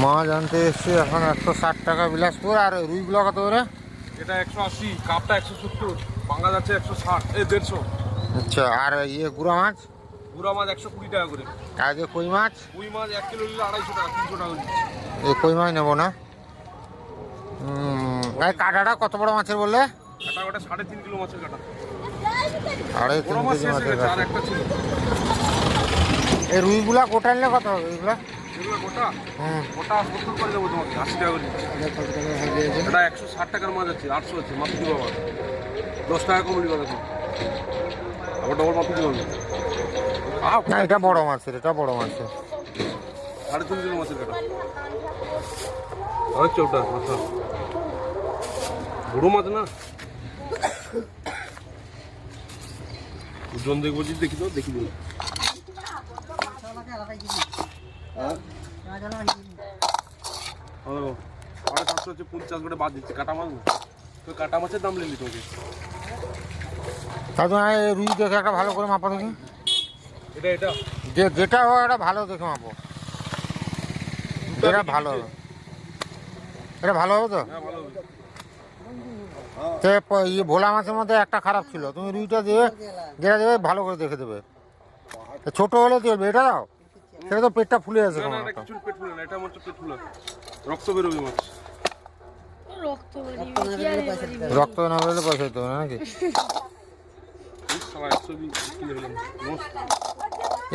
মাছ আনতে এসছি এখন 160 টাকা বিলাসপুর। আর রুইগুলো কত করে? এটা 180, কাপটা 170, পাঙ্গা যাচ্ছে 160, 150। আচ্ছা, আর গুড়া মাছ? গুড়া মাছ 120 টাকা করে। আগে কই মাছ? কই মাছ 1 কিলো নিলে 250 টাকা, 300 টাকা নিচ্ছে। এই কই মাছ নেবো না। এই কাঁটাটা কত বড় মাছের বললে? কাটা ওটা 3.5 কিলো মাছের কাটা। 3.5 মাছ কেজি শেষ হয়ে মাছের গেছে, কাঁটা। আর একটা ছিল। এই রুইগুলা গোটা নিলে কত হবে এগুলা? এগুলো গোটা গোটা 70 করে দেবো তোমাকে, 80 টাকা করে নিচ্ছে। এটা 160 টাকার মাছ আছে, 800 আছে, মাত্র দিব আবার 10 টাকা কম দিবা দেখো, আবার ডবল মাত্র দিব। না, এটা বড় মাছের, এটা বড় মাছের। 3.5 কিলো মাছের কাটা। আর চৌটা মাথা বড় মাছ না, ওজন দেখবো, দেখি তো, দেখি দিন। ও 750 হচ্ছে, 50 করে বাদ দিচ্ছে কাটা মাছ। তো কাটা মাছের দাম নিলি তোকে। তা তোমার রুই দেখে একটা ভালো করে মাপা দেখি। এটা যেটা হয় এটা ভালো দেখে মাপো। এটা ভালো হবে, এটা ভালো হবে তো? হ্যাঁ ভালো হবে। ভোলা মাছের মধ্যে একটা খারাপ ছিল, তুমি রুইটা দিয়ে যেটা দেবে ভালো করে দেখে দেবে। ছোট হলে চলবে, এটা দাও, সেটা তো পেটটা ফুলে আছে। না না, এটা কিছু পেট ফুলে না, এটা আমার পেট ফুলে, রক্ত বেরোবে মাছ। রক্ত না বেরোলে পয়সা দিতে হবে না নাকি?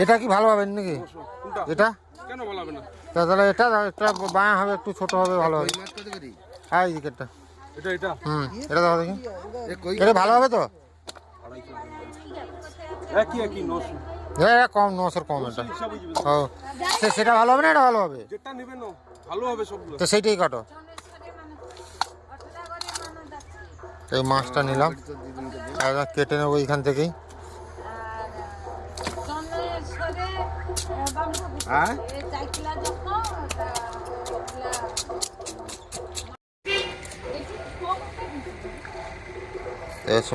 এটা কি ভালো হবে নাকি? এটা কেন ভালো হবে না? তাহলে এটা একটা বায়া হবে, একটু ছোট হবে, ভালো হবে। হ্যাঁ, এই দিকেরটা। এটা এটা দাও দেখি, এটা ভালো হবে তো? একই 900। হ্যাঁ, কম 900 কম এটা। ও, সেটা ভালো হবে না, এটা ভালো হবে? যেটা নেবে না ভালো হবে সবগুলো। তো সেইটাই কাটো। এই মাছটা নিলাম, কেটে নেবো এইখান থেকেই।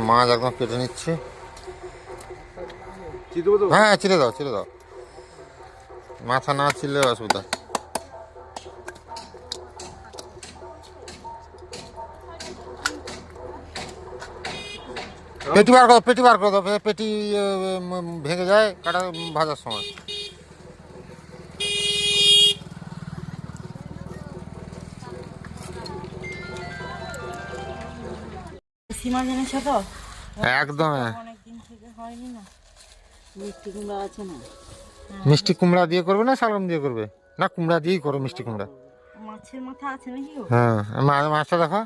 মাছ একদম কেটে নিচ্ছি। হ্যাঁ, ছিঁড়ে দাও, ছিঁড়ে দাও, মাথা না ছিঁড়লে অসুবিধা। পেটি বার করো, পেটি বার করে দাও, পেটি ভেঙে যায় কাটা ভাজার সময়। সীমা জেনেছ তো? একদম। অনেকদিন থেকে হয়নি না। মিষ্টি কুমড়া আছে না? মিষ্টি কুমড়া দিয়ে করবে না শালগম দিয়ে করবে? না, কুমড়া দিয়েই করো মিষ্টি কুমড়া। মাছের মাথা আছে নাকি? হ্যাঁ, মাছটা দেখো।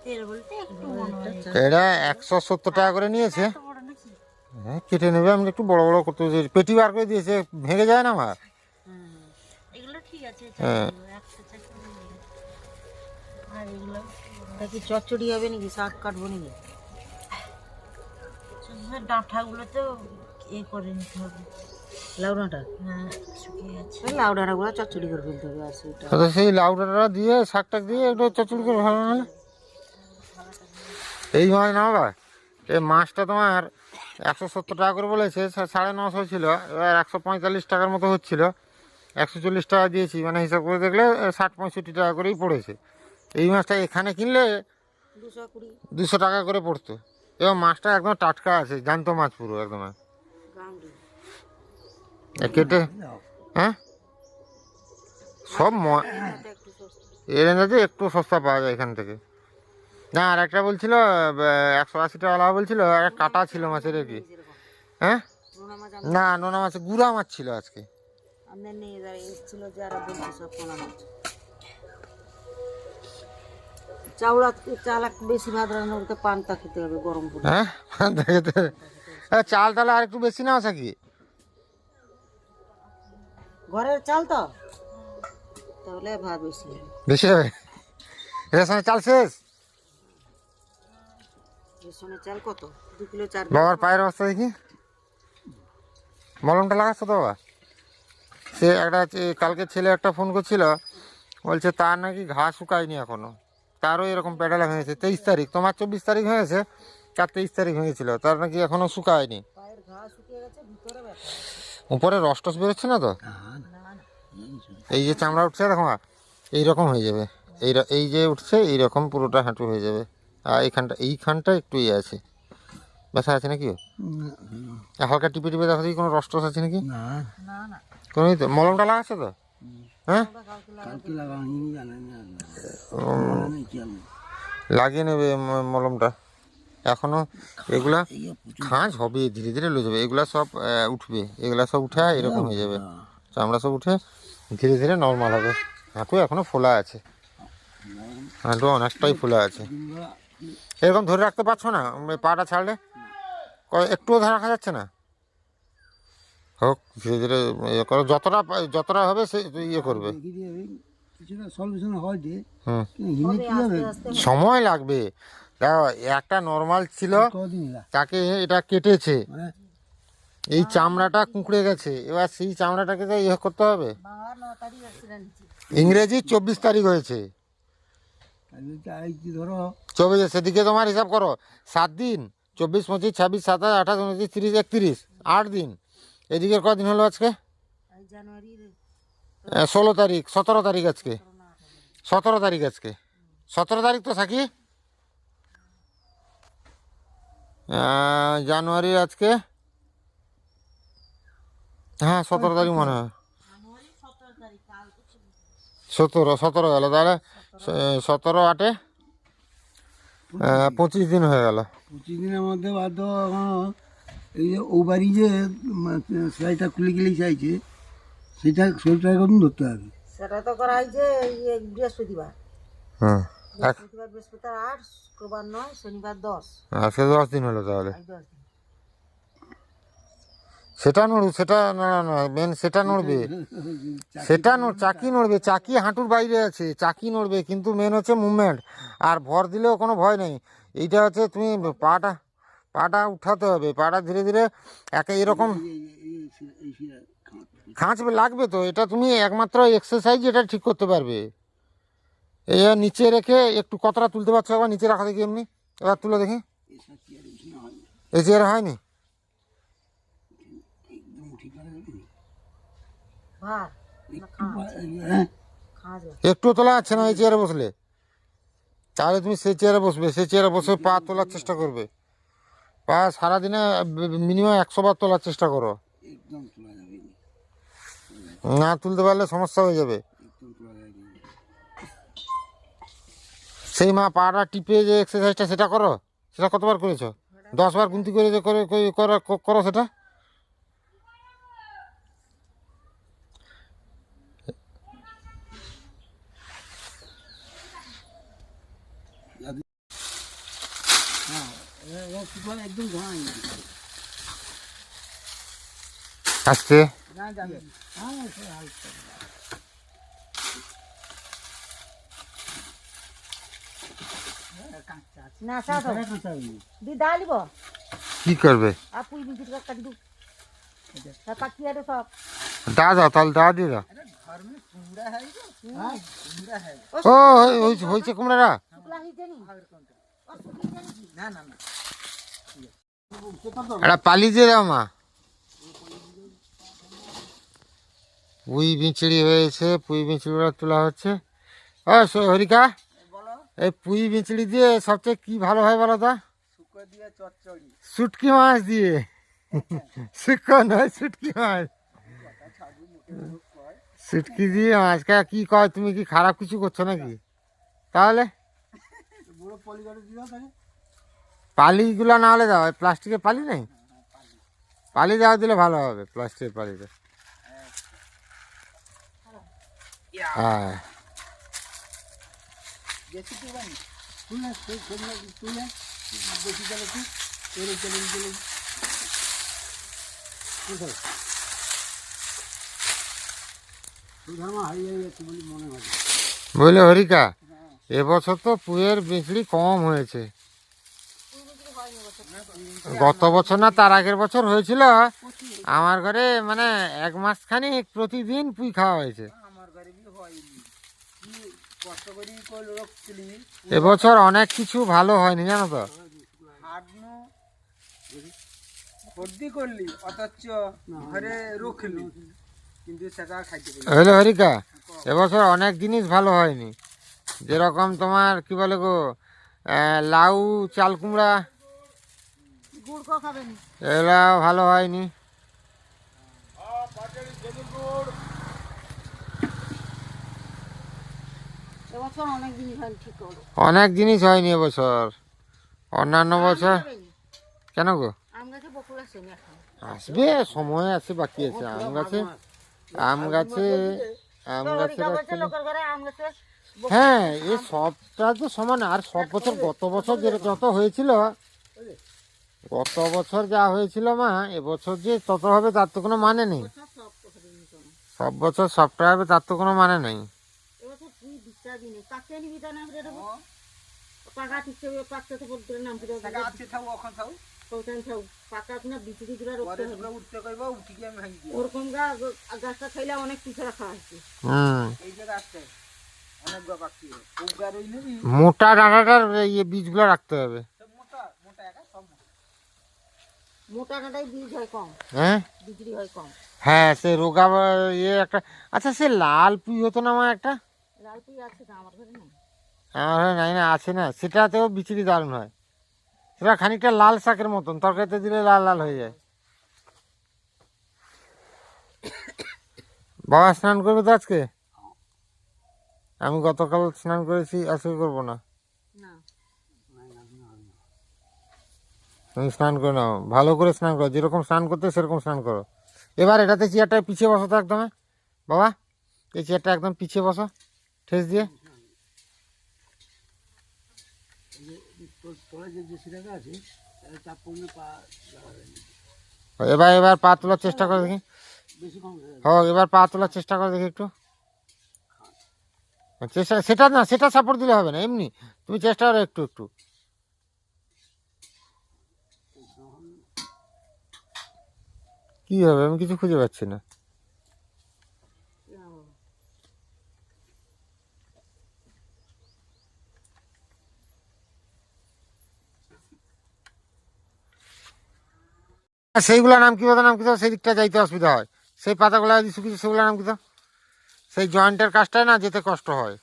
তেল বলতে একটু মনে হয় এটা 170 টাকা করে নিয়েছে। হ্যাঁ, কেটে নেবে, আমি একটু বড় বড় করতে পেটি বার করে দিয়েছে, ভেঙে যায় না আমার। এগুলো ঠিক আছে। হ্যাঁ, আর এগুলো কি চচ্চড়ি হবে নাকি? শাক কাটবো নাকি? ডাঁটাগুলো তো করে নিতে হবে। লাউডাঁটা? হ্যাঁ, শুকিয়ে আছে। লাউডাঁটাগুলো চচ্চড়ি করে ফেলতে হবে। আর সেই লাউডাটা দিয়ে শাকটাক দিয়ে একটু চচ্চড়ি করে ভালো না। এই মাছ না বাবা, এই মাছটা তোমার 170 টাকা করে বলেছে, 950 ছিল, এবার 145 টাকার মতো হচ্ছিল। 140 টাকা দিয়েছি, মানে হিসাব করে দেখলে 60-65 টাকা করেই পড়েছে। এই মাছটা এখানে কিনলে 200 টাকা করে পড়তো। এবং মাছটা একদম টাটকা আছে, জ্যান্ত মাছ পুরো একদম। কেটে হ্যাঁ, সব এর রেঞ্জে একটু সস্তা পাওয়া যায় এখান থেকে। না, আর একটা বলছিল 180 টাকা বলছিল, আর কাটা ছিল মাছের কি। হ্যাঁ, না, নোনা মাছের গুড়া মাছ ছিল আজকে। বেশি ভাত রান্না করতে পান্তা খেতে হবে গরম করে। হ্যাঁ, পান্তা খেতে হবে। চাল তাহলে আর একটু বেশি নাও কি? ঘরের চাল তো, তাহলে ভাত বেশি বেশি হবে। রেশনের চাল শেষ। রেশনের চাল কত? 2 কিলো 4। বাবার পায়ের অবস্থা দেখি, মলমটা লাগাচ্ছ তো বাবা? সে কালকে ছেলে একটা ফোন করছিল, বলছে তার নাকি ঘা শুকায়নি এখনো। তারও এরকম প্যাডেলা ভেঙেছে 23 তারিখ, তোমার 24 তারিখ হয়েছে, তার 23 তারিখ হয়েছিল, তার নাকি এখনো শুকায়নি। পায়ের ঘা শুকিয়ে গেছে, ভিতরে ব্যথা। উপরে রস টস বেরোচ্ছে না তো? এই যে চামড়া উঠছে দেখো মা, এইরকম হয়ে যাবে, এই যে উঠছে এইরকম পুরোটা হাঁটু হয়ে যাবে। আর এইখানটা একটু ইয়ে আছে, ব্যথা আছে নাকি? হালকা টিপে টিপে দেখো দেখি কোনো রস টস আছে নাকি? না না, কোনো তো মলমটা লাগাচ্ছে তো? হ্যাঁ, লাগিয়ে নেবে মলমটা। এখনো এগুলা খাঁজ হবে, ধীরে ধীরে লয়ে যাবে, এগুলা সব উঠবে, এগুলা সব উঠে এরকম হয়ে যাবে, চামড়া সব উঠে ধীরে ধীরে নর্মাল হবে। হাঁটু এখনো ফোলা আছে, হাঁটু অনেকটাই ফোলা আছে। এরকম ধরে রাখতে পারছো না পাটা ছাড়লে? একটুও ধরে রাখা যাচ্ছে না? হোক, ধীরে ধীরে ইয়ে করো, যতটা হবে সে ইয়ে করবে। হুম, সময় লাগবে। দেখো, একটা নর্মাল ছিল, তাকে এটা কেটেছে, এই চামড়াটা কুঁকড়ে গেছে, এবার সেই চামড়াটাকে তো ইয়ে করতে হবে। বাংলা 9 তারিখ অ্যাক্সিডেন্ট ইংরেজি 24 তারিখ হয়েছে, ধরো 24, সেদিকে তোমার হিসাব করো 7 দিন, 24, 25, 26, 27, 28, 29, 30, 31, 8 দিন। এদিকে কদিন হলো আজকে? জানুয়ারির 16 তারিখ, 17 তারিখ আজকে, 17 তারিখ আজকে, 17 তারিখ তো থাকি জানুয়ারির আজকে, হ্যাঁ 17 তারিখ মনে হয়, 17 গেল তাহলে, 17, 8, 25 দিন হয়ে গেল। 25 দিনের মধ্যে বাধ্য এখনো এই যে ও বাড়ি যে সেলাইটা খুলে গেলেই চাইছে, সেটা শরীরটা কখন ধরতে হবে। সেটা তো করা হয়েছে বৃহস্পতিবার, হুম, বৃহস্পতিবার 8, শুক্রবার 9, শনিবার 10, আজকে 10 দিন হলো তাহলে। 10 দিন। সেটা নড়ু, সেটা নড়া নয় মেন, সেটা নড়বে, সেটা চাকি নড়বে, চাকি হাঁটুর বাইরে আছে, চাকি নড়বে, কিন্তু মেন হচ্ছে মুভমেন্ট। আর ভর দিলেও কোনো ভয় নেই, এইটা হচ্ছে তুমি পাটা উঠাতে হবে, পাটা ধীরে ধীরে এরকম খাঁচবে, লাগবে তো। এটা তুমি একমাত্র এক্সারসাইজ এটা ঠিক করতে পারবে। এই নিচে রেখে একটু কতটা তুলতে পারছো, একবার নিচে রাখা দেখি এমনি, এবার তুলে দেখি। এই চেয়ারে হয়নি? ভার হ্যাঁ, খাওয়া যাবে। একটু তোলা যাচ্ছে না এই চেয়ারে বসলে, তাহলে তুমি সেই চেয়ারে বসবে, সেই চেয়ারে বসে পা তোলার চেষ্টা করবে, পা সারাদিনে মিনিমাম 100 বার তোলার চেষ্টা করো। একদম তোলা যাবে না, না তুলতে পারলে সমস্যা হয়ে যাবে। একদম তোলা যাবে না। সেই মা পাটা টিপে যে এক্সারসাইজটা সেটা করো, সেটা কতবার করেছো? 10 বার গুনতি করে যে করো সেটা। একদম ঘাই আজকে না যাবে, হ্যাঁ সে হালকা না সাথ দি ডালিব কি করবে? আপুই বিজিট কাটি দু পাকি আরে সব দাও তাহলে দিয়ে দাও। ও হয়েছে কুমড়ারা, শুকলা হইছে নি না না না এটা পালি দিয়ে দাও মা। পুঁই বিচড়ি হয়েছে, পুঁই বিচড়িটা তোলা হচ্ছে। ও হরিকা, এই পুঁই বিচড়ি দিয়ে সবচেয়ে কি ভালো হয় বলো তো? শুটকি মাছ দিয়ে, শুক্তো নয় শুটকি মাছ, শুটকি দিয়ে মাছ কি কয়, তুমি কি খারাপ কিছু করছো নাকি? তাহলে পালিগুলো না হলে দাও, প্লাস্টিকের পালি নেই, পালি দেওয়া দিলে ভালো হবে, প্লাস্টিকের পালিতে। হ্যাঁ বুঝলে হরিকা, এবছর তো পুঁয়ের বিচড়ি কম হয়েছে। গত বছর না তার আগের বছর হয়েছিল, আমার ঘরে মানে 1 মাস খানিক প্রতিদিন পুঁই খাওয়া হয়েছে। কষ্ট করি কইল রক্ষলি এবছর অনেক কিছু ভালো হয়নি জানো তো। হাডনো সর্দি করলি অথচ ঘরে রক্ষলি কিন্তু সেটা খাইতে পারি হইলে হরিকা, এবছর অনেক জিনিস ভালো হয়নি। যেরকম তোমার কি বলে গো, লাউ, চাল কুমড়া, গুড় কো খাবেন এগুলা ভালো হয়নি। এবছর অনেক দিন হয় ঠিক করো অনেক জিনিস হয়নি এবছর, অন্যান্য বছর। কেন গো? আম গাছে বকুল আসেনি এখন আসবে, সময় আছে, বাকি আছে। আম গাছে আম গাছে আম গাছের actually- লোকের ঘরে আম গাছে হ্যাঁ, এই সবটা তো সমান। আর সব বছর, গত বছর যত হয়েছিল, গত বছর যা হয়েছিল মা, এবছর যে তত হবে তার তো কোনো মানে নেই। সব বছর সবটা হবে তার তো কোনো মানে নেই। এবছর তুই দিচ্ছা দিনে কাছে নিবি তা না করে দেবো পাকা ঠিকছে পাকতে তো পড়তে নাম করে টাকা আছে থাও এখন থাও পৌঁছান থাও পাকা না বিচি দিগুলা রক্ত পরে হবে তোমরা উঠতে কইবা উঠি গিয়ে আমি ভাঙি দিই ওরকম গাছটা খাইলে অনেক পিছু রাখা হয়েছে হুম, এই যে গাছটা অনেক গা পাকছি উগা রই নেবি মোটা ডাঁটাটার ইয়ে বীজগুলো রাখতে হবে। সব মোটা মোটা একা সব মোটা মোটা কাটাই বীজ হয় কম হ্যাঁ বিক্রি হয় কম হ্যাঁ, সে রোগা ইয়ে একটা। আচ্ছা, সে লাল পুঁই হতো না আমার একটা, লাল পুই আছে তো আমার ঘরে না আমার ঘরে নাই না, আছে না, সেটাতেও বিচুরি দারুণ হয়। সেটা খানিকটা লাল শাকের মতন, তরকারিতে দিলে লাল লাল হয়ে যায়। বাবা স্নান করবে তো আজকে? আমি গতকাল স্নান করেছি, আজকে করবো না। না তুমি স্নান করে নাও, ভালো করে স্নান করো, যেরকম স্নান করতে সেরকম স্নান করো। এবার এটাতে চেয়ারটা পিছিয়ে বসো তো একদম, বাবা এই চেয়ারটা একদম পিছিয়ে বসো, ঠেস দিয়ে। তোরা যে যে সিটাটা আছে চাপ পড়লে পা এবার এবার পা তোলার চেষ্টা করো দেখি। বেশি কম হয়ে ও, এবার পা তোলার চেষ্টা করো দেখি একটু। চেষ্টা, সেটা না, সেটা সাপোর্ট দিলে হবে না, এমনি তুমি চেষ্টা করো একটু একটু। কি হবে, আমি কিছু খুঁজে পাচ্ছি না। সেইগুলোর নাম কি, নাম কি তো, সেই দিকটা যাইতে অসুবিধা হয়। সেই পাতাগুলো যদি শুকিয়েছে সেগুলোর নাম কি তো, সেই জয়েন্টের কাজটাই না যেতে কষ্ট হয়।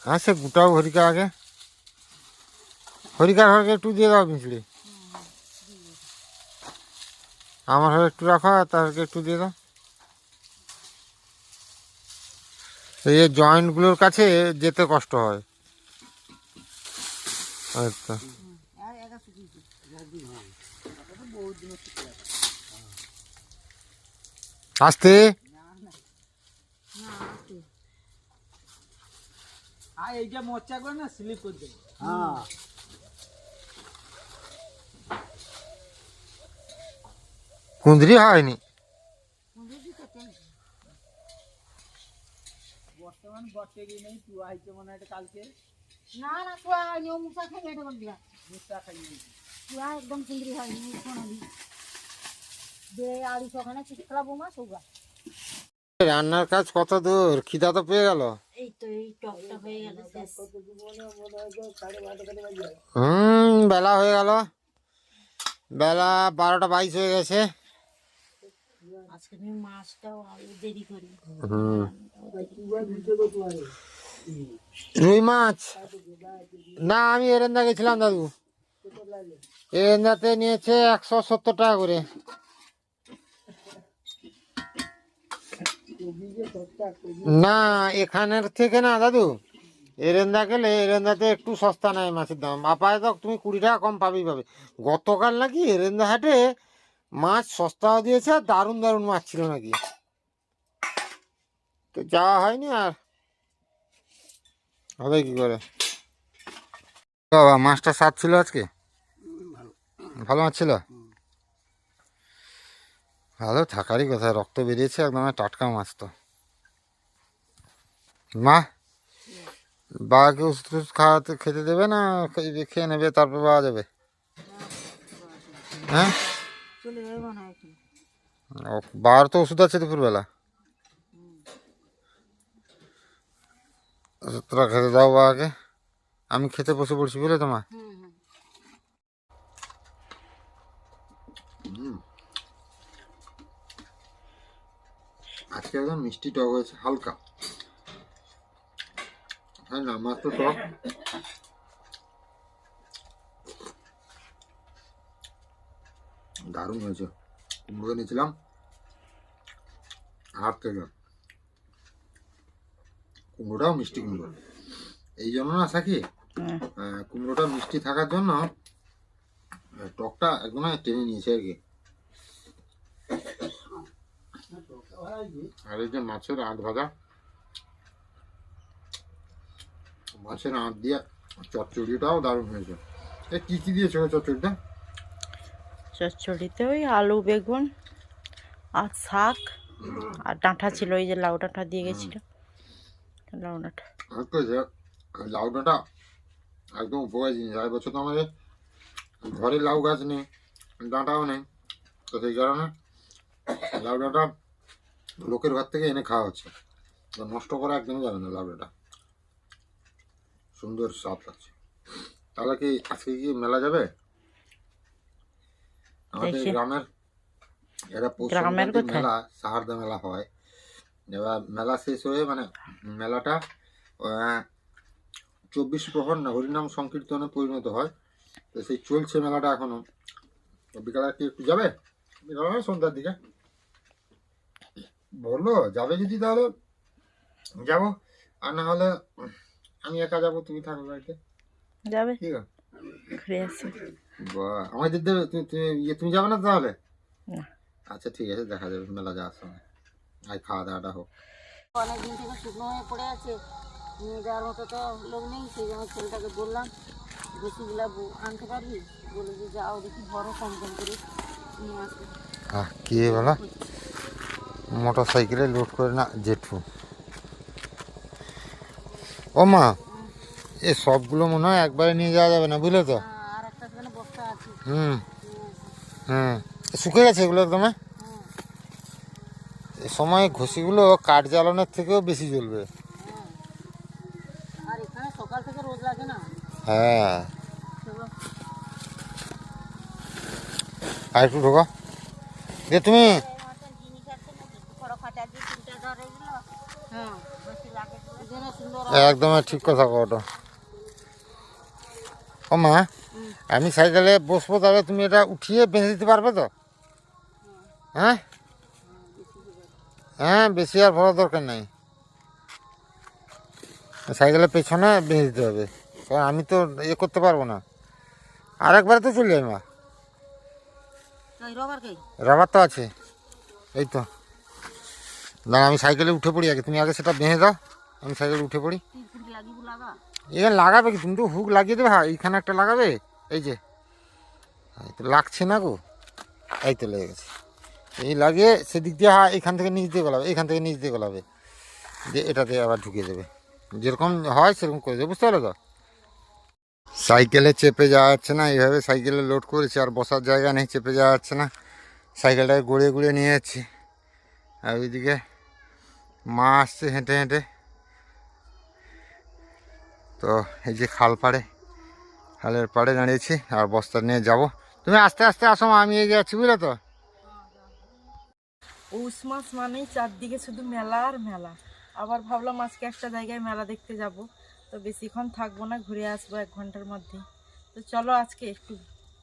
হ্যাঁ, সে গোটাও হরিকা আগে, হরিকার ঘরকে একটু দিয়ে দাও মিছড়ি, আমার ঘরে একটু রাখো আর তাদেরকে একটু দিয়ে দাও। এই যে জয়েন্টগুলোর কাছে যেতে কষ্ট হয়। আচ্ছা, আস্তে। আর এই যে মোচাগুলো না স্লিপ করে দেবে হ্যাঁ কুঁদরি হয়নি, বর্তমান বটে গিয়ে নেই তুই আইছে মনে হয় এটা কালকে না না তুই নিয়ম মুসা খাই এটা বল দিয়া মুসা খাই নিয়েছি তুই একদম চিংড়ি হয়নি শোনাবি বে আড়ি সখানে চিৎকলা বোমা সৌগা রান্নার কাজ কত দূর, খিদা তো পেয়ে গেল। এই তো এই টকটা হয়ে গেল শেষ বেলা হয়ে গেল, বেলা 12টা 22 হয়ে গেছে। আজকে আমি মাছটাও আলু দেরি করি রুই মাছ না, আমি এরেন্দা গেছিলাম দাদু, এরেন্দাতে নিয়েছে 170 টাকা করে। না, এখানের থেকে না দাদু, এরেন্দা গেলে এরেন্দাতে একটু সস্তা নেয় মাছের দাম, আপাতত তুমি 20 টাকা কম পাবেই পাবে। গতকাল নাকি এরেন্দা হাটে মাছ সস্তাও দিয়েছে আর দারুণ দারুণ মাছ ছিল নাকি, তো যাওয়া হয়নি। আর হবে কি করে বাবা, মাছটা স্বাদ ছিল আজকে, ভালো মাছ ছিল, ভালো থাকারই কথা, রক্ত বেরিয়েছে একদম, টাটকা মাছ তো। মা, বাবাকে ওষুধ টষুধ খাওয়াতে খেতে দেবে না, খেয়ে নেবে তারপর পাওয়া যাবে? হ্যাঁ, চলে যাবে মনে হয় এখন বাবার তো ওষুধ আছে দুপুরবেলা। তোরা খেতে দাও বা আগে, আমি খেতে বসে পড়ছি বুঝলে তোমার। আজকে একদম মিষ্টি টক হয়েছে হালকা, হ্যাঁ না মাত্র টক। দারুণ হয়েছে। কুমড়ো নিয়েছিলাম হাট থেকে, কুমড়োটাও মিষ্টি কুমড়ো, এই জন্য না সাকি কুমড়োটা মিষ্টি থাকার জন্য টকটা একদম টেনে নিয়েছে আর কি। আর এই যে মাছের আঁট ভাজা, মাছের আঁট দিয়ে চচ্চড়িটাও দারুণ হয়েছে। এ কি কি দিয়েছে ওই চচ্চড়িটা? চচ্চড়িতে ওই আলু বেগুন আর শাক আর ডাঁটা ছিল, ওই যে লাউ ডাঁটা দিয়ে গেছিল, লাউ ডাঁটা। লাউ ডাঁটা একদম উপকারী জিনিস। আর বছর তো আমাদের ঘরে লাউ গাছ নেই, ডাঁটাও নেই, তো সেই কারণে লাউ ডাঁটা লোকের ঘর থেকে এনে খাওয়া হচ্ছে। তো নষ্ট করা একদমই যাবে না লাউ ডাঁটা, সুন্দর স্বাদ লাগছে। তাহলে কি আজকে কি মেলা যাবে? আমাদের দেখি। গ্রামের এটা পৌষ গ্রামের সংক্রান্তির কোথায়? মেলা, সাহারদা মেলা হয়। এবার মেলা শেষ হয়ে মানে মেলাটা 24 প্রহর না হরিনাম সংকীর্তনে পরিণত হয়। তো সেই চলছে মেলাটা এখনো। তো বিকালে কি একটু যাবে? বিকালে মানে সন্ধ্যার দিকে বললো যাবে, যদি তাহলে যাবো, আর না হলে আমি একা যাবো, তুমি থাকো বাড়িতে। যাবে, ঠিক আছে, ঘুরে আসি। বাহ, আমাদের দেবে তুমি যাবে না তাহলে? না। আচ্ছা ঠিক আছে, দেখা যাবে মেলা যাওয়ার সময়। আর খাওয়া দাওয়াটা হোক। অনেকদিন থেকে শুকনো হয়ে পড়ে আছে, নিয়ে যাওয়ার মতো তো লোক নেই, সেই জন্য ছেলেটাকে বললাম বেশিগুলা আনতে পারবি, বলে যে যাও দেখি বড় কম কম করে নিয়ে আসবে। কি বলা, মোটর সাইকেলে লোড করে না জেঠু। ও মা, এ সবগুলো মনে হয় একবারে নিয়ে যাওয়া যাবে না, বুঝলে তো? আর একটা সেখানে বস্তা আছে। হুম হুম, শুকিয়ে গেছে এগুলো একদম। এ সময় ঘষিগুলো কাঠ জ্বালানোর থেকেও বেশি জ্বলবে। আর এখানে সকাল থেকে রোদ লাগে না। হ্যাঁ, আর একটু ঢোকা যে তুমি। একদম ঠিক কথা কওটা। ও মা, আমি সাইকেলে বসবো, তাহলে তুমি এটা উঠিয়ে বেঁধে দিতে পারবে তো? হ্যাঁ হ্যাঁ, বেশি আর ভরা দরকার নাই, সাইকেলের পেছনে বেঁধে দিতে হবে, কারণ আমি তো ইয়ে করতে পারবো না। আর একবারে তো চলে যাই মা, রাবার তো আছে, এই তো। দাঁড়া, আমি সাইকেলে উঠে পড়ি আগে, তুমি আগে সেটা বেঁধে দাও, আমি সাইকেলে উঠে পড়ি। এখানে লাগাবে কি, তুমি তো হুক লাগিয়ে দেবে। হ্যাঁ, এইখানে একটা লাগাবে, এই যে এই তো লাগছে না গো, এই তো লেগে গেছে। এই লাগিয়ে সেদিক দিয়ে, হ্যাঁ এখান থেকে নিচ দিয়ে গলাবে, এখান থেকে নিচ দিয়ে গলাবে, দিয়ে এটাতে আবার ঢুকিয়ে দেবে, যেরকম হয় সেরকম করে দেবে, বুঝতে পারলো তো? সাইকেলে চেপে যাওয়া যাচ্ছে না, এইভাবে সাইকেলে লোড করেছি, আর বসার জায়গা নেই, চেপে যাওয়া যাচ্ছে না, সাইকেলটাকে গড়িয়ে গড়িয়ে নিয়ে যাচ্ছি। আর ওইদিকে মা আসছে হেঁটে হেঁটে। তো এই যে খাল পাড়ে, খালের পাড়ে দাঁড়িয়েছি আর বস্তা নিয়ে যাব। তুমি আস্তে আস্তে আসো মা, আমি এগিয়ে যাচ্ছি, বুঝলে তো? পৌষ মাস মানেই চারদিকে শুধু মেলা আর মেলা। আবার ভাবলাম আজকে একটা জায়গায় মেলা দেখতে যাব, তো বেশিক্ষণ থাকবো না, ঘুরে আসবো 1 ঘন্টার মধ্যে। তো চলো আজকে একটু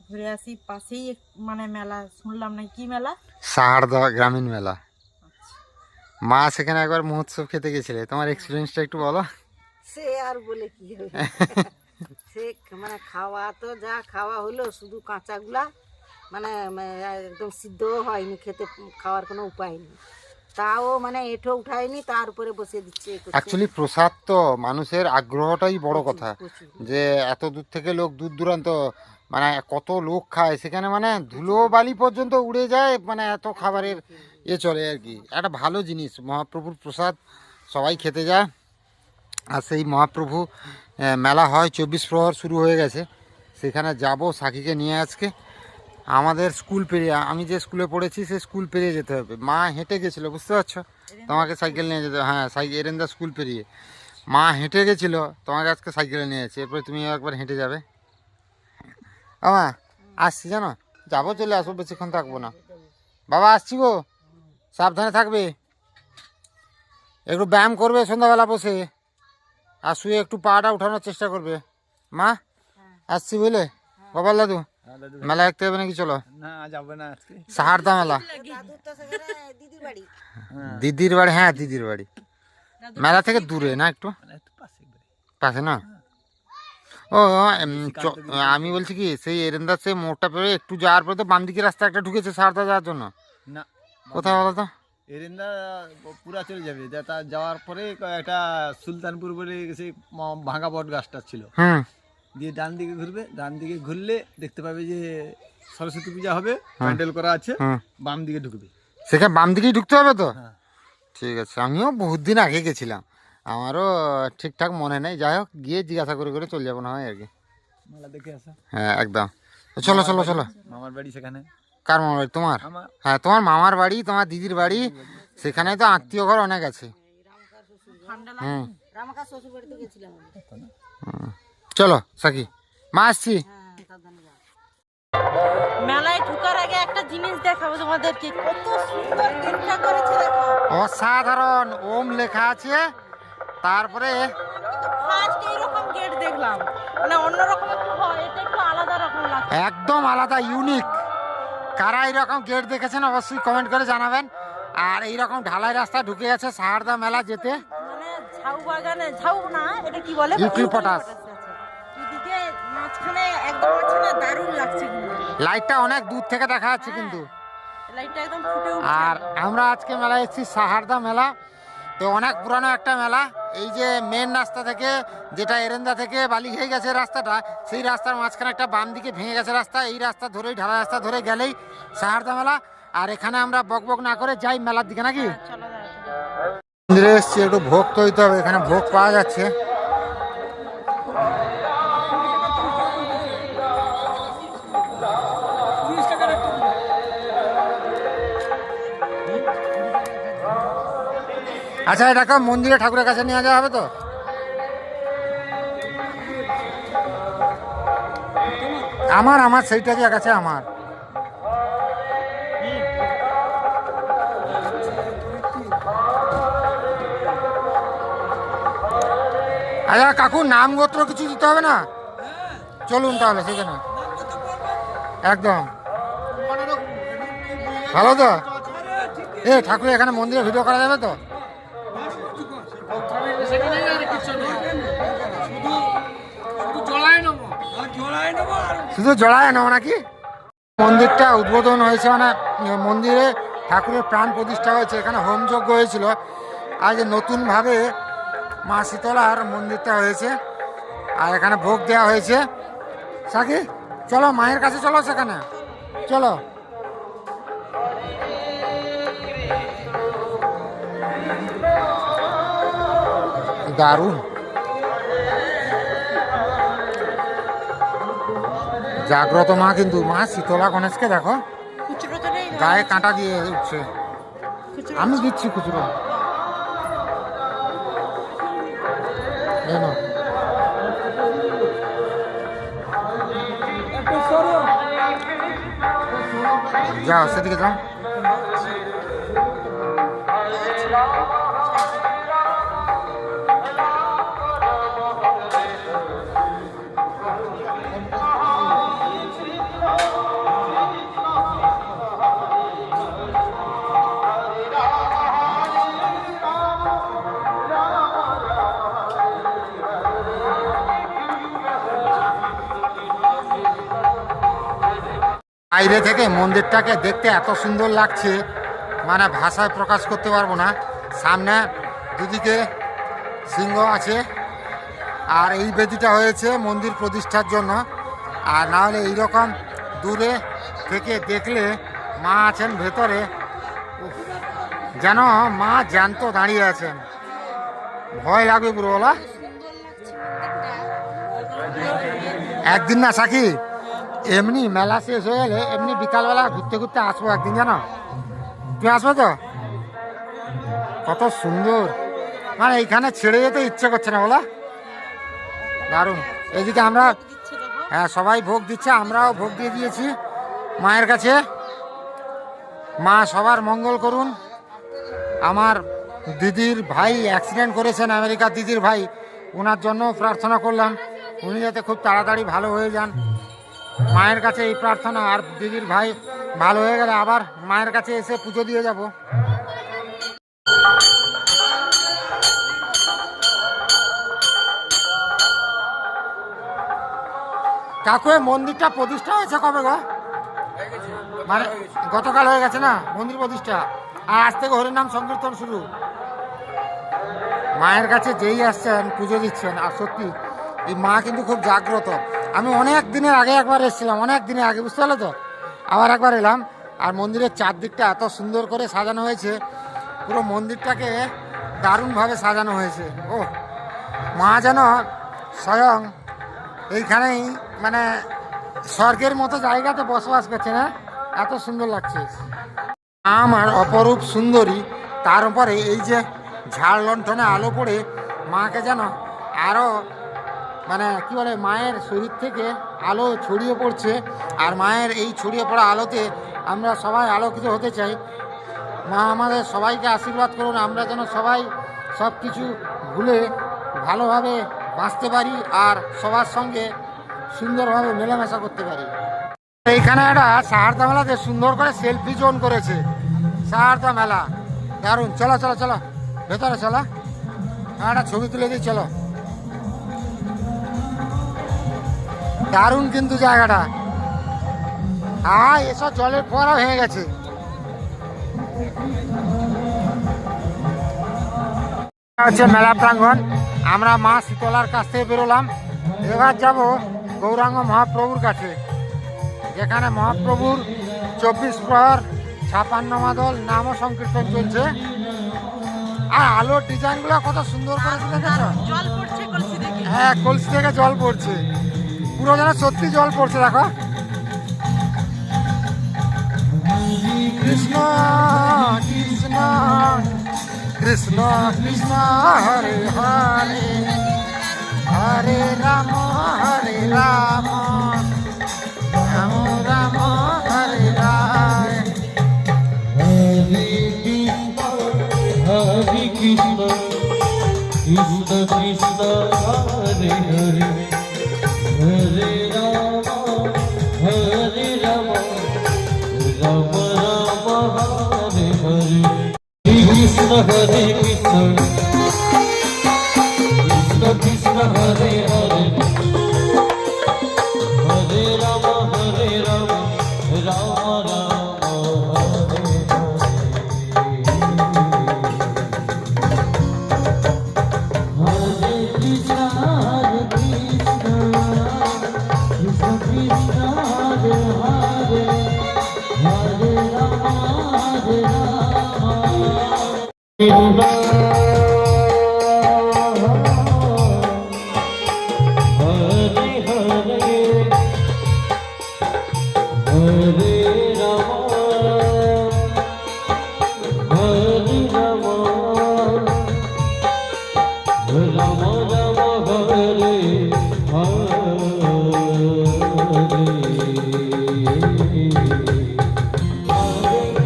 ঘুরে আসি, পাশেই মানে মেলা শুনলাম, না কি মেলা? সাহারদা গ্রামীণ মেলা। মা সেখানে একবার মহোৎসব খেতে গেছিলে, তোমার এক্সপিরিয়েন্সটা একটু বলো। সে আর বলে কি হবে, সে মানে খাওয়া তো যা খাওয়া হলো, শুধু কাঁচাগুলা, মানে একদম সিদ্ধ হয়নি, খেতে খাওয়ার কোনো উপায় নেই, তাও মানে এঁঠো উঠায়নি, তার উপরে বসে দিচ্ছে। অ্যাকচুয়ালি প্রসাদ তো মানুষের আগ্রহটাই বড় কথা, যে এত দূর থেকে লোক, দূর দূরান্ত, মানে কত লোক খায় সেখানে, মানে ধুলো বালি পর্যন্ত উড়ে যায়, মানে এত খাবারের চলে আর কি। একটা ভালো জিনিস, মহাপ্রভুর প্রসাদ সবাই খেতে যায়। আর সেই মহাপ্রভু মেলা হয়, 24 প্রহর শুরু হয়ে গেছে, সেখানে যাব সাকিকে নিয়ে। আজকে আমাদের স্কুল পেরিয়ে, আমি যে স্কুলে পড়েছি সে স্কুল পেরিয়ে যেতে হবে। মা হেঁটে গেছিলো, বুঝতে পারছো, তোমাকে সাইকেল নিয়ে যেতে হবে। হ্যাঁ, এরেন্দা স্কুল পেরিয়ে মা হেঁটে গেছিল, তোমাকে আজকে সাইকেলে নিয়ে যাচ্ছে, এরপরে তুমি একবার হেঁটে যাবে। আমা আসছি জানো, যাবো, চলে আসবো, বেশিক্ষণ থাকবো না। বাবা আসছি গো, সাবধানে থাকবে, একটু ব্যায়াম করবে সন্ধ্যাবেলা বসে, আর শুয়ে একটু পাটা উঠানোর চেষ্টা করবে। মা আসছি বুঝলে। বাবার দাদু মেলা দেখতে যাবে নাকি? চলো না যাবে না আজকে। সাহারদা মেলা। দাদুর তো সেখানে দিদির বাড়ি। দিদির বাড়ি, হ্যাঁ দিদির বাড়ি। মেলা থেকে দূরে না একটু মানে একটু পাশে একবারে। পাশে না? ও আমি বলছি কি, সেই এরেন্দার সেই মোড়টা পেরে একটু যাওয়ার পরে তো বাম দিকে রাস্তা একটা ঢুকেছে সাহারদা যাওয়ার জন্য। না কোথায় বলো তো? এরেন্দা পুরা চলে যাবে, তা যাওয়ার পরে একটা সুলতানপুর বলে সেই ভাঙা বট গাছটা ছিল, হুম দিয়ে ডান দিকে ঘুরবে, ডান দিকে ঘুরলে দেখতে পাবে যে সরস্বতী পূজা হবে, প্যান্ডেল করা আছে, হুম বাম দিকে ঢুকবে। সেখানে বাম দিকেই ঢুকতে হবে তো? হ্যাঁ। ঠিক আছে, আমিও বহুত দিন আগে গেছিলাম, আমারও ঠিকঠাক মনে নেই। যাই হোক, গিয়ে জিজ্ঞাসা করে করে চলে যাবো না হয় আর কি। মেলা দেখে আসা। হ্যাঁ একদম, তো চলো চলো চলো। মামার বাড়ি সেখানে। কার মামার বাড়ি? তোমার? আমার হ্যাঁ তোমার মামার বাড়ি, তোমার দিদির বাড়ি, সেখানে তো আত্মীয় ঘর অনেক আছে। হুম রামাকার শ্বশুর বাড়িতে গেছিলাম আমি। চলো সাকি, মা আসছি। হ্যাঁ সাবধানে যাও। মেলায় ঢুকার আগে একটা জিনিস দেখাবো তোমাদেরকে, কত সুন্দর গেটটা করেছে দেখো। অসাধারণ, ওম লেখা আছে, তারপরে ফার্স্ট এইরকম গেট দেখলাম, মানে অন্যরকম একটু হয়, এটা একটু আলাদা রকম লাগছে। একদম আলাদা, ইউনিক। কারা এইরকম গেট দেখেছেন অবশ্যই কমেন্ট করে জানাবেন। আর এইরকম ঢালাই রাস্তা ঢুকে গেছে সাহারদা মেলা যেতে। মানে ঝাউ বাগানে, ঝাউ না এটা কি বলে, ইউক্লিপটাস। এদিকে মাঝখানে একদম মাঝখানে দারুণ লাগছে কিন্তু, লাইটটা অনেক দূর থেকে দেখা যাচ্ছে কিন্তু। লাইটটা একদম ফুটে উঠছে। আর আমরা আজকে মেলায় এসেছি সাহারদা মেলা, তো অনেক পুরানো একটা মেলা। এই যে মেন রাস্তা থেকে, যেটা এরেন্দা থেকে বালি হয়ে গেছে রাস্তাটা, সেই রাস্তার মাঝখানে একটা বাম দিকে ভেঙে গেছে রাস্তা, এই রাস্তা ধরেই, ঢালা রাস্তা ধরে গেলেই সাহারদা মেলা। আর এখানে আমরা বক বক না করে যাই মেলার দিকে নাকি। চলো দাঁড়াও। মন্দিরে এসছি, একটু ভোগ তৈতে হবে, এখানে ভোগ পাওয়া যাচ্ছে। আচ্ছা এটাকে মন্দিরে ঠাকুরের কাছে নিয়ে যাওয়া হবে তো? আমার সেইটা যে কাছে আমার। আচ্ছা কাকু, নাম গোত্র কিছু দিতে হবে না? চলুন তাহলে সেখানে, একদম ভালো তো। এ ঠাকুর, এখানে মন্দিরে ভিডিও করা যাবে তো? শুধু জড়ায় নেবো নাকি? মন্দিরটা উদ্বোধন হয়েছে, মানে মন্দিরে ঠাকুরের প্রাণ প্রতিষ্ঠা হয়েছে, এখানে হোমযজ্ঞ হয়েছিল। আজ নতুনভাবে মা শীতলার মন্দিরটা হয়েছে, আর এখানে ভোগ দেওয়া হয়েছে। সাকি চলো মায়ের কাছে, চলো সেখানে চলো। দারুণ জাগ্রত মা, কিন্তু মা শীতলা গণেশকে দেখো খুচরো তো নেই, গায়ে কাঁটা দিয়ে উঠছে। আমি দিচ্ছি খুচরো, এই নাও। যাও সেদিকে যাও। বাইরে থেকে মন্দিরটাকে দেখতে এত সুন্দর লাগছে, মানে ভাষায় প্রকাশ করতে পারবো না। সামনে দুদিকে সিংহ আছে, আর এই বেদিটা হয়েছে মন্দির প্রতিষ্ঠার জন্য। আর না হলে এইরকম দূরে থেকে দেখলে মা আছেন ভেতরে, উফ, যেন মা জ্যান্ত দাঁড়িয়ে আছেন, ভয় লাগবে পুরো বলা। একদিন না সাকি, এমনি মেলা শেষ হয়ে গেলে এমনি বিকালবেলা ঘুরতে ঘুরতে আসবো একদিন, জানো? তুমি আসবো তো? কত সুন্দর মানে এইখানে ছেড়ে যেতে ইচ্ছে করছে না বলা, দারুণ। এইদিকে আমরা, হ্যাঁ সবাই ভোগ দিচ্ছে, আমরাও ভোগ দিয়ে দিয়েছি মায়ের কাছে। মা সবার মঙ্গল করুন। আমার দিদির ভাই অ্যাক্সিডেন্ট করেছেন, আমেরিকার দিদির ভাই, ওনার জন্য প্রার্থনা করলাম, উনি যাতে খুব তাড়াতাড়ি ভালো হয়ে যান। মায়ের কাছে এই প্রার্থনা, আর দিদির ভাই ভালো হয়ে গেলে আবার মায়ের কাছে এসে পুজো দিয়ে যাব। কাকু এই মন্দিরটা প্রতিষ্ঠা হয়েছে কবে গো? মানে গতকাল হয়ে গেছে না মন্দির প্রতিষ্ঠা, আর আজ থেকে হরিনাম সংকীর্তন শুরু। মায়ের কাছে যেই আসছেন পুজো দিচ্ছেন, আর সত্যি এই মা কিন্তু খুব জাগ্রত। আমি অনেক দিনের আগে একবার এসেছিলাম, অনেক দিনের আগে, বুঝতে পারলে তো, আবার একবার এলাম। আর মন্দিরের চারদিকটা এত সুন্দর করে সাজানো হয়েছে, পুরো মন্দিরটাকে দারুণভাবে সাজানো হয়েছে। ও মা যেন স্বয়ং এইখানেই মানে স্বর্গের মতো জায়গাতে বসবাস করছে না, এত সুন্দর লাগছে। আমার অপরূপ সুন্দরী, তার উপরে এই যে ঝাড় লণ্ঠনে আলো পড়ে মাকে যেন আরও মানে কি বলে, মায়ের শরীর থেকে আলো ছড়িয়ে পড়ছে। আর মায়ের এই ছড়িয়ে পড়া আলোতে আমরা সবাই আলোকিত হতে চাই। মা আমাদের সবাইকে আশীর্বাদ করুন, আমরা যেন সবাই সব কিছু ভুলে ভালোভাবে বাঁচতে পারি আর সবার সঙ্গে সুন্দরভাবে মেলামেশা করতে পারি। এইখানে একটা সাহারদা মেলাতে সুন্দর করে সেলফি জোন করেছে, সাহারদা মেলা দারুণ। চলো চলো চলো ভেতরে চলো, একটা ছবি তুলে দিই, চলো। দারুণ কিন্তু জায়গাটা, হ্যাঁ এসব জলের ফোয়ারা হয়ে গেছে। হচ্ছে মেলা প্রাঙ্গণ, আমরা মা শীতলার কাছ থেকে বেরোলাম। এবার যাব গৌরাঙ্গ মহাপ্রভুর কাছে, যেখানে মহাপ্রভুর 24 প্রহর 56 মাদল নাম সংকীর্তন চলছে। আর আলোর ডিজাইনগুলো কত সুন্দর করেছে দেখেছ? জল পড়ছে কলসি থেকে। হ্যাঁ কলসি থেকে জল পড়ছে, পুরো যেন সত্যি জল পড়ছে। দেখো কৃষ্ণ কৃষ্ণ কৃষ্ণ কৃষ্ণ হরে হরে হরে রাম রাম রাম হরে Ram. Hare Krishna, Krishna Krishna, Hare Hare, Hare Rama, Hare Rama, Rama Rama, Hare Hare. Hare Krishna, Hare Krishna, Krishna Krishna, Hare Hare, Hare Rama, Hare Rama, Rama Rama.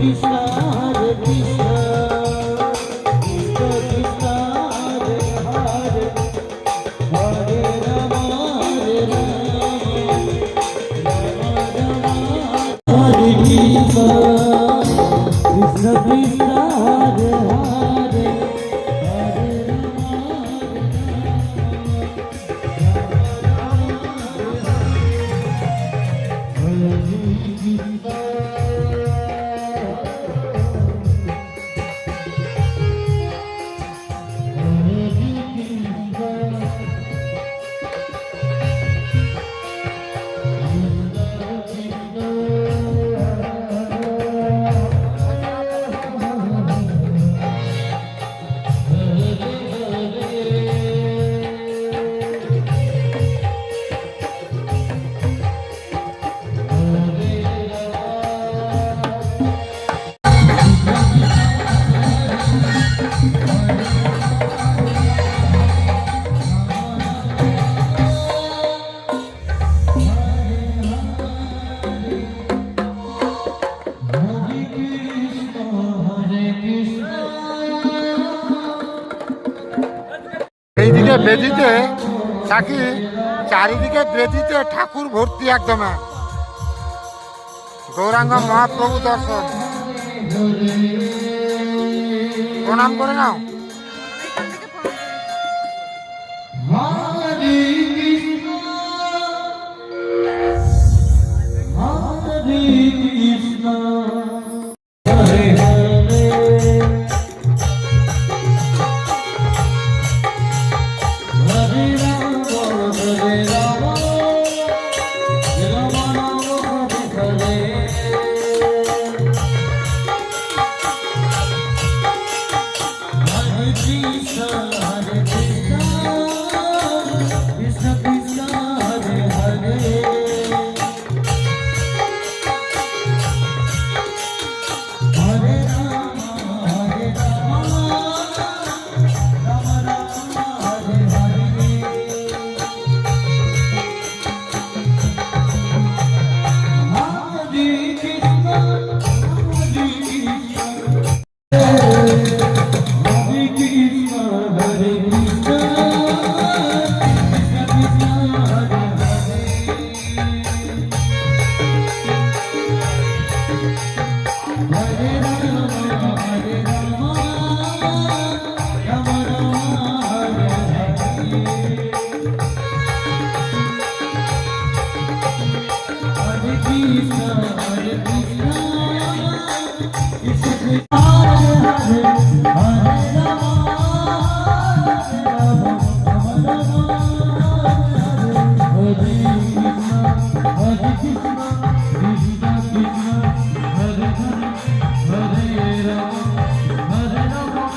Krishna, Hare Krishna, বেদিতে Psaki চারিদিকে বেদিতে ঠাকুর ভর্তি একদম গৌরাঙ্গ মহাপ্রভু দর্শন। প্রণাম করে নাও। হরে কৃষ্ণ হরে কৃষ্ণ হরে হরে হরে রাম হরে Ram Ram Ram Hare Hare Hare Krishna, Hare Krishna, Krishna Krishna, Hare Hare. Hare Rama, Hare Rama, Rama Rama, Hare Hare. Hare Krishna, Hare Krishna. Hare Krishna, Hare Krishna, Krishna Krishna, Hare Hare. Hare Rama, Hare Rama, Rama Rama, Hare Hare. Hare Krishna, Hare Krishna, Krishna Krishna, Hare Hare. Hare Rama, Hare Rama, Rama Rama, Hare Hare. Hare Krishna, Krishna Krishna, Hare Hare. Hare Rama, Hare Rama, Rama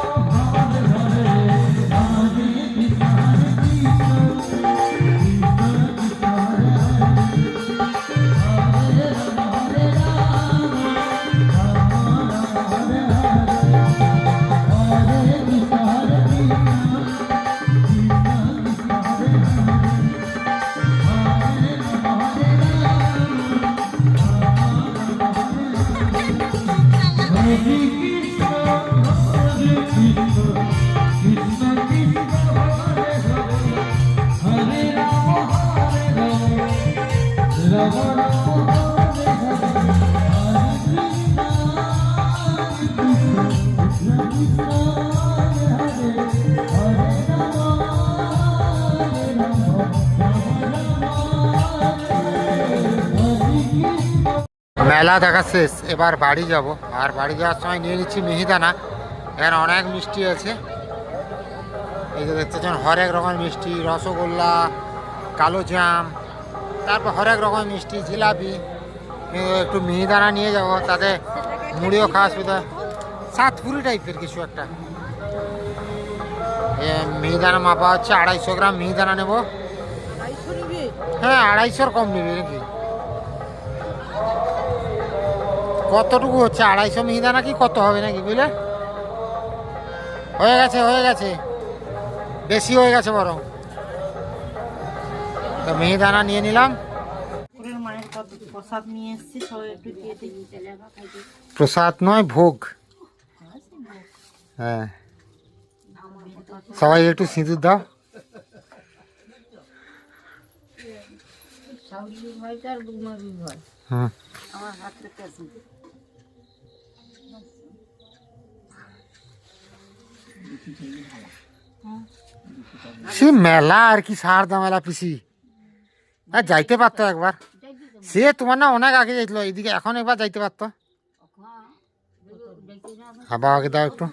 Rama, Hare Hare. Hare Krishna, Hare Krishna, Krishna Krishna, Hare Hare. Hare Rama, Hare Rama, Rama Rama, Hare Hare. Hare Krishna, Hare Krishna, Krishna Krishna, Hare Hare. Hare Rama, Hare Rama, Hare Krishna, Hare Krishna, Krishna Krishna, Hare Hare. Hare Rama, Hare Rama, Rama Rama, Hare Hare. Hare Krishna, Krishna Krishna, Hare Hare. Hare Rama, Hare Rama, Rama Rama, Hare Krishna. মেলা দেখা শেষ, এবার বাড়ি যাব। আর বাড়ি যাওয়ার সময় নিয়ে নিচ্ছি মিহিদানা। এখানে অনেক মিষ্টি আছে, এই যে দেখতে পাচ্ছেন হরেক রকমের মিষ্টি, রসগোল্লা, কালো জাম, তারপর হরেক রকমের মিষ্টি, জিলাপি। একটু মিহিদানা নিয়ে যাব, তাতে মুড়িও খাওয়া সুবিধা, সাতপুরি টাইপের কিছু একটা। মিহিদানা মাপা হচ্ছে 250 গ্রাম মিহিদানা নেব। হ্যাঁ 250-র কম নেবে নাকি? কতটুকু হচ্ছে 250 মিহিদানা কি কত হবে নাকি বুঝলে? হয়ে গেছে, হয়ে গেছে, বেশি হয়ে গেছে বরং। তো মিহিদানা নিয়ে নিলাম। ঠাকুরের মায়ের কত প্রসাদ নিয়ে এসেছি, সবাই একটু দিয়ে দিই। প্রসাদ নয়, ভোগ। হ্যাঁ, সবাই একটু সিঁদুর দাও। হুম, আমার হাত রেখে আসুন। সে মেলা আর কি, সারদা মেলা পিসি। আর যাইতে পারতো একবার, সে তোমার না অনেক আগে যাইছিল এইদিকে, এখন একবার যাইতে পারতো। হ্যাঁ বাবাকে দাও একটু।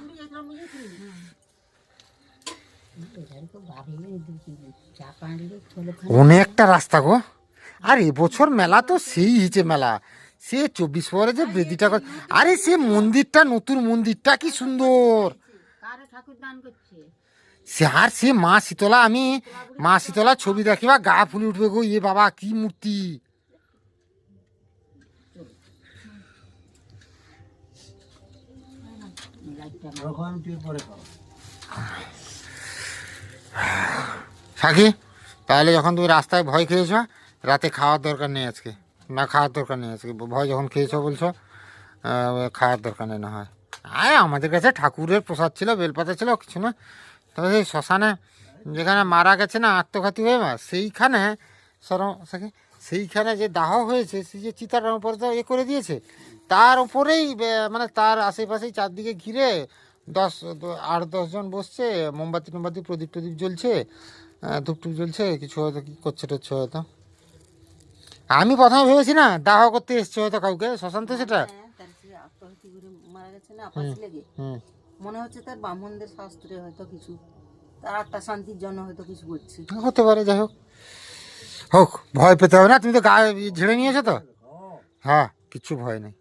অনেকটা রাস্তা গো। আর এবছর মেলা তো সেই হিচে মেলা, সে 24 পরে যে বেদিটা আরে সে মন্দিরটা, নতুন মন্দিরটা কি সুন্দর। সে আর সে মা শীতলা, আমি মা শীতলা ছবি দেখিবা গা ফুলে উঠবে গো। ইয়ে বাবা কি মূর্তি। সাকি, তাহলে যখন তুমি রাস্তায় ভয় খেয়েছো, রাতে খাওয়ার দরকার নেই আজকে, না খাওয়ার দরকার নেই আজকে। ভয় যখন খেয়েছো বলছো, খাওয়ার দরকার নেই না হয়। আরে আমাদের কাছে ঠাকুরের প্রসাদ ছিল, বেলপাতা ছিল, কিছু না, তবে সেই শ্মশানে যেখানে মারা গেছে না আত্মঘাতী হয়ে সেইখানে সেইখানে যে দাহ হয়েছে সেই যে চিতার উপরে তো এ করে দিয়েছে, তার উপরেই মানে তার আশেপাশেই চারদিকে ঘিরে 8-10 জন বসছে, মোমবাতি টোমবাতি প্রদীপ টদীপ জ্বলছে, ধূপটুপ জ্বলছে, কিছু হয়তো কি করছে টচ্ছে হয়তো। আমি প্রথমে ভেবেছি না দাহ করতে এসছে হয়তো কাউকে, শ্মশান তো সেটা। হ্যাঁ, তার সে আত্মহত্যা করে মারা গেছে না আপাস লেগে, হুম, মনে হচ্ছে তার ব্রাহ্মণদের শাস্ত্রে হয়তো কিছু, তার আত্মা শান্তির জন্য হয়তো কিছু করছে। হতে পারে, যাই হোক হোক, ভয় পেতে হবে না, তুমি তো গায়ে ঝেড়ে নিয়েছো তো, হ্যাঁ কিচ্ছু ভয় নেই।